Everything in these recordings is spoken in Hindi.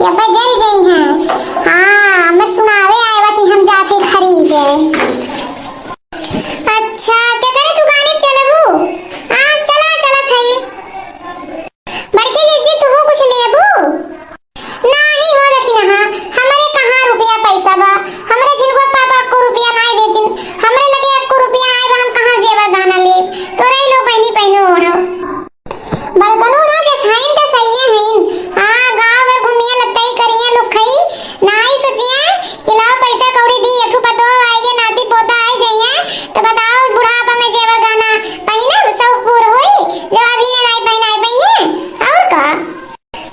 कि अब्बा जल गई हैं। हाँ मैं सुनावे आएगा कि हम जाते खरीदे। अच्छा क्या करे दुकाने चलबू? हाँ चला चला थई। बड़की जीजी तू कुछ लेबू? नहीं हो देखी ना हमरे कहाँ रुपया पैसा बा। हमरे जिनको पापा को रुपया नहीं देतिन, हमरे लगे एको रुपया आए बा, हम कहाँ जेवर दाना ले। तोरे लोग बहनी पहनो ओढ़ो बलकनो ना देखाइन त सही है। हां गांव भर घूमिए लत्तई करिए लोग खई नहीं सोचिए कि लाओ पैसा कौड़ी दी एक पतो आएगे नाती पोता आई जाइए तो बताओ बुढ़ापा में जेवर गाना पहिना सब पूर होई जब अभी नहीं पहनाई पइए और का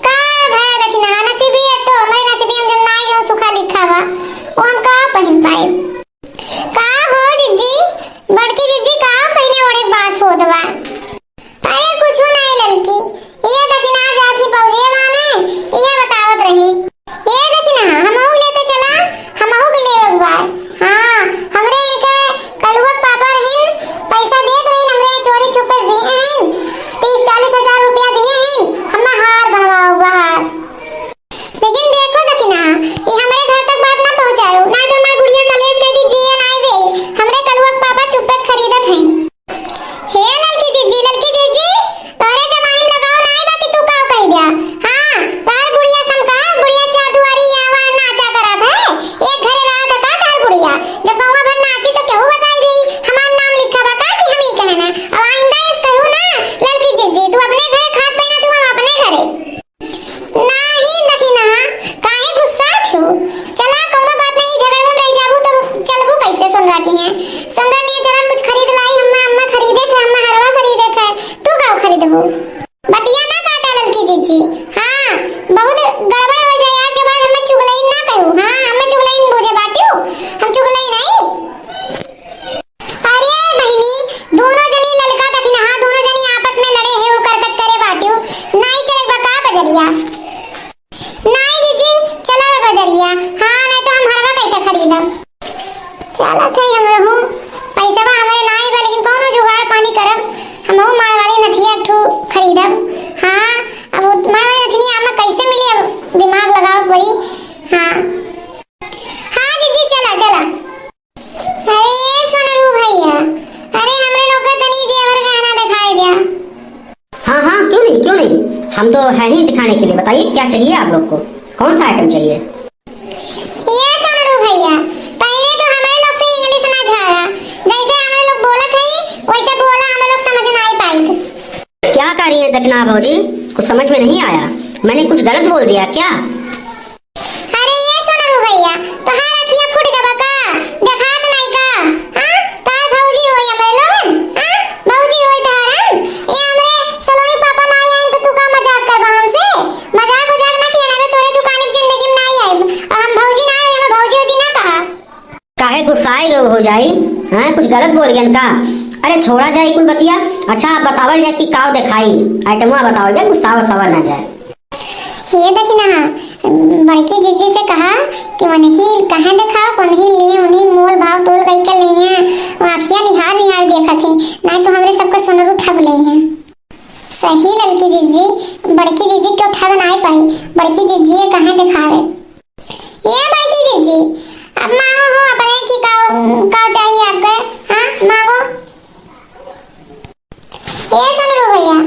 भाई देखी ना नसीबी है तो हमारे नसीबी हम जब नहीं जो सुखा लिखा बा वो हम का पहन पाए। का हो जीजी बड़की जीजी का पहने ओढ़े बात हो दवा। अरे कुछ नहीं लड़की ये देखी ना जाती पौजे माने ये बतावत रही। ये देखी ना हमहू लेते चला हमहू के लेवे बा। हां हमरे के कलुआ पापा रहिन पैसा देत रहिन हमरे चोरी छुपे दिए हैं 30-40 हजार रुपया दिए हैं हम हार बनवाओ बाहर। लेकिन देखो देखी ना ये हमरे घर तक बात ना पहुंचायो ना तो हमार गुड़िया कलेश कह दी जी नहीं दे हमरे कलुआ पापा चुपे खरीदत हैं। हे लड़की जीजी तोरे जमाने में लगाओ नहीं बाकी तू का कह दिया। हां तार बुढ़िया समका बुढ़िया चार दुआरी आवा नाचा करत है एक घरे रहा था का तार बुढ़िया जब गौवा भर नाची तो केहू बताई दी हमार नाम लिखा बा का कि हम ही कहना अब आइंदा इस कहू ना लड़की जीजी तू अपने घरे खात पैना तू हम अपने घरे नहीं देखी ना काहे गुस्सा थो। चला कोनो बात नहीं झगड़ में रह जाबू तो चलबू कैसे सुन रखी है सुन रखी है चला कुछ खरीद लाई अम्मा खरीदे थे अम्मा हरवा खरीदे थे तू का खरीदबू बतिया ना काटा लड़की जीजी। हां बहुत गड़बड़ हो जाए आज के बाद हमें चुगलाई ना कहू। हां हमें चुगलाई बुझे बाटियो हम चुगलाई नहीं। अरे बहनी दोनों जनी ललका तक ना दोनों जनी आपस में लड़े है वो करकट करे बाटियो नहीं चले बका बजरिया नहीं जीजी चला बजरिया। हां नहीं तो हम हरवा कैसे खरीदब चला थे हम रहू पैसा बा हमारे नहीं बा लेकिन कोनो जुगाड़ पानी करब हमहू मारवाड़ी नथिया ठू खरीदब। हां अब मारवाड़ी नथिया आमा कैसे मिली अब दिमाग लगाओ पड़ी। हां हां दीदी चला चला। अरे सोनरू भैया अरे हमरे लोग का तनी जेवर गहना दिखाई दिया। हाँ क्यों नहीं हम तो है ही दिखाने के लिए। बताइए क्या चाहिए आप लोग को कौन सा आइटम चाहिए? ये सोनरू भैया पहले तो हमारे लोग से इंग्लिश ना झाड़ा जैसे हमारे लोग बोलत है वैसे बोला हम लोग समझ नहीं पाए। क्या कर रही है दक्षिणा भौजी कुछ समझ में नहीं आया मैंने कुछ गलत बोल दिया क्या? अरे ये सोनरू भैया तो हां रखिया फुट गबा का देखात नहीं का। हां तार भौजी होई हमारे लोगन। हां भौजी होई तारन ये हमरे सलोनी पापा ना आए तो तू का मजाक करबा हमसे मजाक ना किया ना तोरे दुकान की जिंदगी में नहीं आए और हम भौजी ना आए हम भौजी होती ना कहा काहे गुस्साए हो जाई हैं कुछ गलत बोल गया का? अरे छोड़ा जाए कुल बतिया। अच्छा आप बतावल जाए कि काव दिखाई आइटमवा बतावल जाए गुस्सा सवर ना जाए। ये देखी ना बड़की जीजी से कहा कि वही कहाँ दिखाओ वही लिए उन्हीं मोल भाव तोल कई के लिए हैं आँखियाँ निहार देखा थी नहीं तो हमरे सबका सोनरू ठग ले हैं। सही लड़की जीजी बड़की जीजी क्यों ठग नहीं पाई बड़की जीजी ये कहाँ दिखावे। ये बड़की जीजी अब मांगो हो अपने की काव चाहिए आपके। हाँ मांगो ये सोनरू भैया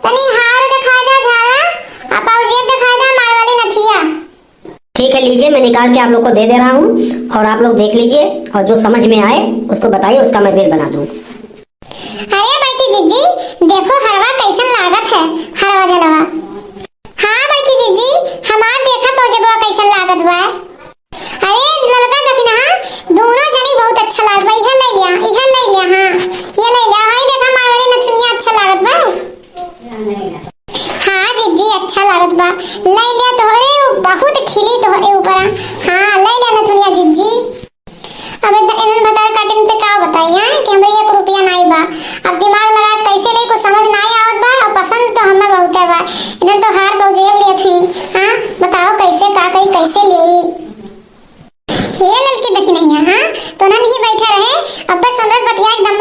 तनी हार दिखा दे झाला आप औजेब दिखा दे मारवाली नथिया। ठीक है लीजिए मैं निकाल के आप लोग को दे रहा हूँ और आप लोग देख लीजिए और जो समझ में आए उसको बताइए उसका मैं बिल बना दूँ। अरे बड़की जीजी देखो हरवा कैसन लागत है हरवा जलवा। हाँ बड़की जीजी हमार देखा पौजेबवा कैसन लागत बा। अरे ललका देखना दोनों जनी बहुत अच्छा लागत बा इहे ले लिया हां ये ले लिया हाय देखा मारवाड़ी नथुनिया अच्छा लागत बा। हां जीजी अच्छा लागत बा ले लिया तोहरे बहुत खिली तोहरे ऊपर। हां ले लिया नथुनिया जीजी। अब इनन बता कटिंग से का बताइए कि हमरे 1 रुपया नहीं बा अब दिमाग लगा कैसे ले कुछ समझ नहीं आवत बा और पसंद तो हमें बहुत है बा इधर तो हार बहुजेब लिए थे। हां बताओ कैसे का करी कैसे ले ये लड़की देखी नहीं है। हां तो ना नहीं बैठा रहे अब बस सुनरस बतिया एकदम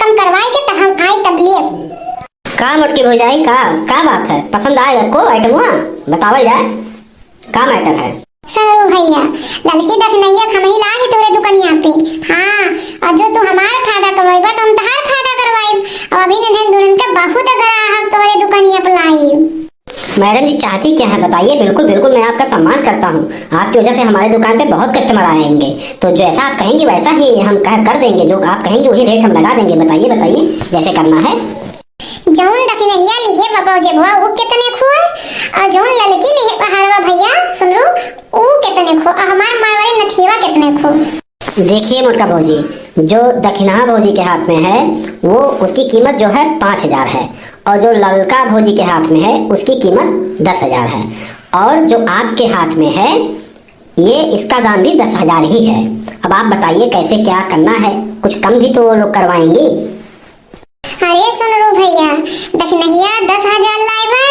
कम करवाई के त हम आई तबलीग का मोटकी हो जाए का बात है पसंद आए को आइटमवा बतावल जाए। का मैटर है? सुनो भैया, लड़की दखनैया खमही ला है तोरे दुकनिया पे। हाँ, और जो तू हमार फायदा करवाइबा तो हम तहार फायदा करवाइब। अब अभी नन्हन दुल्हन का बहुत ग्राहक तोरे दुकनिया पे लाई। मैडम जी चाहती क्या है बताइए? बिल्कुल बिल्कुल, मैं आपका सम्मान करता हूँ। आपकी वजह से हमारे दुकान पे बहुत कस्टमर आएंगे, तो जैसा आप कहेंगे वैसा ही हम कर देंगे। जो आप कहेंगे वही रेट हम लगा देंगे। बताइए बताइए जैसे करना है। जौन दखनैया लिहे बाबा जेबवा वो कितने खुआ, और जौन लड़की लिहे पहाड़वा भैया सुन लो वो कितने खो, और हमार मारवाड़ी नथिया कितने खो। देखिए मोटका भौजी, जो दक्षिणा भौजी के हाथ में है वो उसकी कीमत जो है 5,000 है, और जो ललका भौजी के हाथ में है उसकी कीमत 10,000 है, और जो आपके हाथ में है ये इसका दाम भी 10,000 ही है। अब आप बताइए कैसे क्या करना है, कुछ कम भी तो लोग करवाएंगे। अरे सुन लो भैया, दखनैया 10,000 लाइबा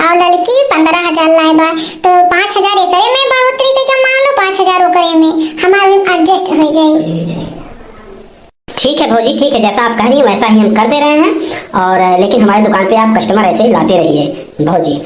और लड़की 15,000 लाइबा, तो 5,000 एकरे में बढ़ोतरी के मान लो 5,000 ओकरे में हमारे एडजस्ट हो जाए। ठीक है भौजी, ठीक है, जैसा आप कह रही हैं वैसा ही हम कर दे रहे हैं। और लेकिन हमारी दुकान पे आप कस्टमर ऐसे ही लाते रहिए भौजी।